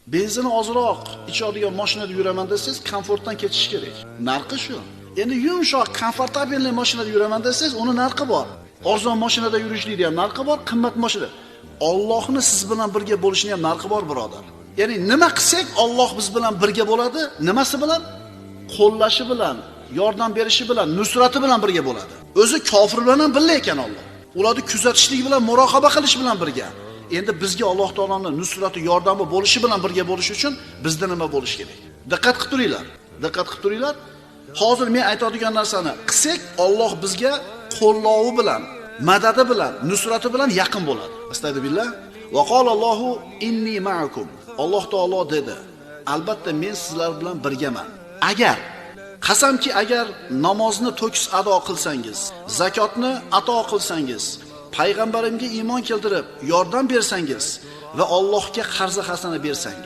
Benzini ozroq ichadigan mashinada yuraman desangiz, komfortdan ketish kerak. Narxi shu. Endi yumshoq, komfortabilni mashinada yuraman desangiz, uni narxi bor. Arzon mashinada yurishlikda ham narxi bor, qimmat mashina. Allohni siz bilan birga bo'lishini ham narxi bor, birodar. Ya'ni nima qilsak, Alloh biz bilan birga bo'ladi. Nimasi bilan? Qo'llashi bilan, yordam berishi bilan, nusrati bilan birga bo'ladi. O'zi kofir bilan ham birga ekan Alloh. Ularni kuzatishlik bilan, muroqaba qilish bilan birga. Endi bizga Alloh taoloning nusrati, yordami bo'lishi bilan birga bo'lish uchun bizda nima bo'lish kerak? Diqqat qilib turinglar. Diqqat qilib turinglar. Hozir men aytadigan narsani qilsak, Alloh bizga qo'llovi bilan, madadi bilan, nusrati bilan yaqin bo'ladi. Astagfirullah. Va qolallohu inni ma'akum. Alloh taolo dedi, albatta men sizlar bilan birgaman. Agar qasamki, agar namozni to'kis ado qilsangiz, zakotni ato qilsangiz, payg'ambarimga iymon keltirib yordam bersangiz va Allohga qarz hasana bersangiz